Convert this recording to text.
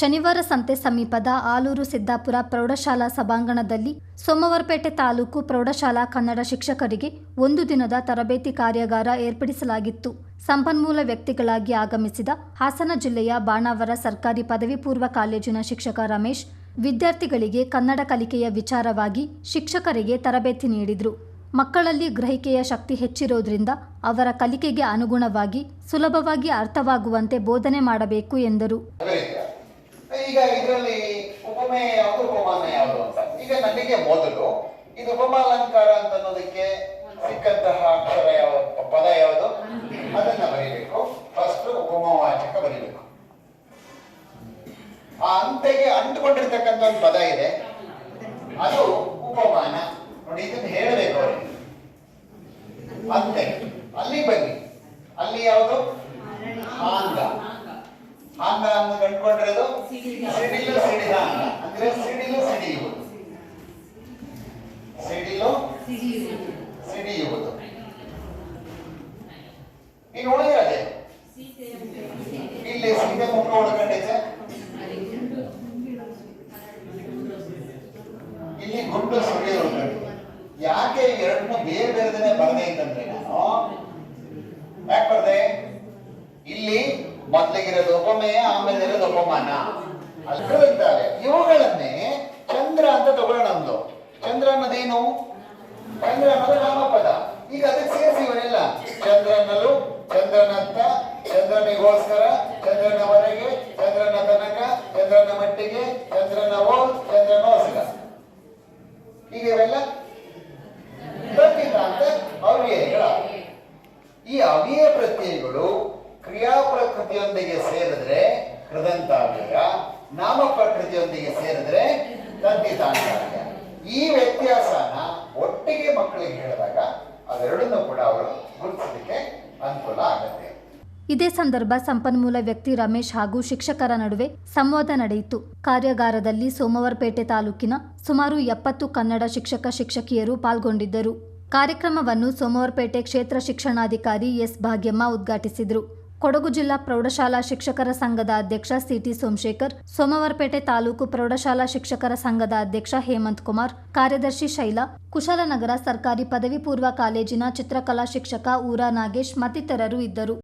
ಶನಿವಾರ ಸಂತೆ ಸಮೀಪದ ಆಲೂರು ಸಿದ್ದಾಪುರ ಪ್ರೌಢಶಾಲಾ ಸಭಾಂಗಣದಲ್ಲಿ ಸೋಮವಾರಪೇಟೆ ತಾಲೂಕು ಪ್ರೌಢಶಾಲಾ ಕನ್ನಡ ಶಿಕ್ಷಕರಿಗೆ ಒಂದು ದಿನದ ತರಬೇತಿ ಕಾರ್ಯಾಗಾರ ಏರ್ಪಡಿಸಲಾಗಿತ್ತು. ಸಂಪನ್ಮೂಲ ವ್ಯಕ್ತಿಗಳಾಗಿ ಆಗಮಿಸಿದ ಹಾಸನ ಜಿಲ್ಲೆಯ ಬಾಣಾವರ ಸರ್ಕಾರಿ ಪದವಿ ಪೂರ್ವ ಕಾಲೇಜಿನ ಶಿಕ್ಷಕ ರಮೇಶ್ ವಿದ್ಯಾರ್ಥಿಗಳಿಗೆ ಕನ್ನಡ ಕಲಿಕೆಯ ವಿಚಾರವಾಗಿ ಶಿಕ್ಷಕರಿಗೆ ತರಬೇತಿ ನೀಡಿದರು. ಮಕ್ಕಳಲ್ಲಿ ಗ್ರಹಿಕೆಯ ಶಕ್ತಿ ಹೆಚ್ಚಿರೋದ್ರಿಂದ ಅವರ ಕಲಿಕೆಗೆ ಅನುಗುಣವಾಗಿ ಸುಲಭವಾಗಿ ಅರ್ಥವಾಗುವಂತೆ ಬೋಧನೆ ಮಾಡಬೇಕು ಎಂದರು. ಈಗ ಇದರಲ್ಲಿ ಉಪಮೆ ಯಾವುದು ಉಪಮಾನ ಯಾವುದು ಅಂತ ಈಗ ನನಗೆ ಮೊದಲು ಇದು ಉಪಮಾಲಂಕಾರ ಅಂತ ಅನ್ನೋದಕ್ಕೆ ಸಿಕ್ಕಂತಹ ಅಕ್ಷರ ಯಾವುದು ಪದ ಯಾವುದು ಅದನ್ನ ಬರೀಬೇಕು. ಫಸ್ಟ್ ಉಪಮಾವಾಚಕ ಬರೀಬೇಕು. ಆ ಅಂತೆಗೆ ಅಂಟುಕೊಂಡಿರ್ತಕ್ಕಂಥ ಒಂದು ಪದ ಇದೆ, ಅದು ಉಪಮಾನ. ನೋಡಿ, ಇದನ್ನ ಹೇಳಬೇಕು ಅವರಿಗೆ. ಅಂತೆ ಅಲ್ಲಿ ಬನ್ನಿ, ಅಲ್ಲಿ ಯಾವುದು ಆಂಗ. ಆಂಗ ಅಂತ ಕಂಡುಕೊಂಡಿರೋದು ಸಿಡಿಲು ಸಿಡಿದ ಅಂಗ ಅಂದ್ರೆ ಸಿಡಿಲು ಸಿಡಿಯುವುದು. ಸಿಡಿಲು ಸಿಡಿಯುವುದು. ಈಗ ಉಳಿದಿರದೆ ಇಲ್ಲಿ ಸೀತೆ ಮುಖ ಉಳ್ಕೊಂಡಿದೆ, ಇಲ್ಲಿ ಗುಂಡು ಸುಳಿ ಉಳ್ಕೊಂಡಿದೆ. ಯಾಕೆ ಎರಡನ್ನೂ ಬೇರೆ ಬೇರೆದನ್ನೇ ಬರದೆ ಅಂತಂದ್ರೆ ನಾನು ಯಾಕೆ ಬರ್ದೆ? ಇಲ್ಲಿ ಮೊದಲಿಗಿರೋದು ಉಪಮೇಯ, ಆಮೇಲೆ ಇರೋದು ಉಪಮಾನ. ಅಲ್ಲಿದ್ದಾರೆ. ಇವುಗಳನ್ನೇ ಚಂದ್ರ ಅಂತ ತಗೊಳ್ಳೋಣ. ನಮ್ದು ಚಂದ್ರ ಅನ್ನೋದೇನು? ಚಂದ್ರ ಅನ್ನೋದು ನಾಮಪದ. ಈಗ ಅದಕ್ಕೆ ಸೇರಿಸಿ ಇವರೆಲ್ಲ ಚಂದ್ರನಲ್ಲೂ, ಚಂದ್ರನಂತ, ಚಂದ್ರನಿಗೋಸ್ಕರ, ಚಂದ್ರನವರೆಗೆ, ಚಂದ್ರನ ತನಕ, ಚಂದ್ರನ ಮಟ್ಟಿಗೆ, ಚಂದ್ರನವೋ, ಚಂದ್ರನೋಸ್ಕರ. ಈಗ ಇವೆಲ್ಲ ಅಂತ ಅವ್ಯಯಗಳ. ಈ ಅವ್ಯಯ ಪ್ರತ್ಯಯಗಳು ಕ್ರಿಯಾ ಪ್ರಕೃತಿಯೊಂದಿಗೆ ಸೇರಿದ್ರೆ ಕೃದಂತಾವ್ಯಯ, ನಾಮ ಪ್ರಕೃತಿಯೊಂದಿಗೆ ಸೇರಿದ್ರೆ ತಂತಿತಾಂತಾವ್ಯಯ. ಈ ವ್ಯತ್ಯಾಸನ ಒಟ್ಟಿಗೆ ಮಕ್ಕಳಿಗೆ ಹೇಳಿದಾಗ ಅವೆರಡನ್ನೂ ಕೂಡ ಅವರು ಗುರುತಿಸಲಿಕ್ಕೆ ಅನುಕೂಲ ಆಗುತ್ತೆ. ಇದೇ ಸಂದರ್ಭ ಸಂಪನ್ಮೂಲ ವ್ಯಕ್ತಿ ರಮೇಶ್ ಹಾಗೂ ಶಿಕ್ಷಕರ ನಡುವೆ ಸಂವಾದ ನಡೆಯಿತು. ಕಾರ್ಯಾಗಾರದಲ್ಲಿ ಸೋಮವಾರಪೇಟೆ ತಾಲೂಕಿನ ಸುಮಾರು 70 ಕನ್ನಡ ಶಿಕ್ಷಕಿಯರು ಪಾಲ್ಗೊಂಡಿದ್ದರು. ಕಾರ್ಯಕ್ರಮವನ್ನು ಸೋಮವಾರಪೇಟೆ ಕ್ಷೇತ್ರ ಶಿಕ್ಷಣಾಧಿಕಾರಿ ಎಸ್ ಭಾಗ್ಯಮ್ಮ ಉದ್ಘಾಟಿಸಿದರು. ಕೊಡಗು ಜಿಲ್ಲಾ ಪ್ರೌಢಶಾಲಾ ಶಿಕ್ಷಕರ ಸಂಘದ ಅಧ್ಯಕ್ಷ ಸಿಟಿ ಸೋಮಶೇಖರ್, ಸೋಮವಾರಪೇಟೆ ತಾಲೂಕು ಪ್ರೌಢಶಾಲಾ ಶಿಕ್ಷಕರ ಸಂಘದ ಅಧ್ಯಕ್ಷ ಹೇಮಂತ್ ಕುಮಾರ್, ಕಾರ್ಯದರ್ಶಿ ಶೈಲಾ, ಕುಶಾಲನಗರ ಸರ್ಕಾರಿ ಪದವಿ ಪೂರ್ವ ಕಾಲೇಜಿನ ಚಿತ್ರಕಲಾ ಶಿಕ್ಷಕ ಊರಾ ನಾಗೇಶ್ ಮತ್ತಿತರರು ಇದ್ದರು.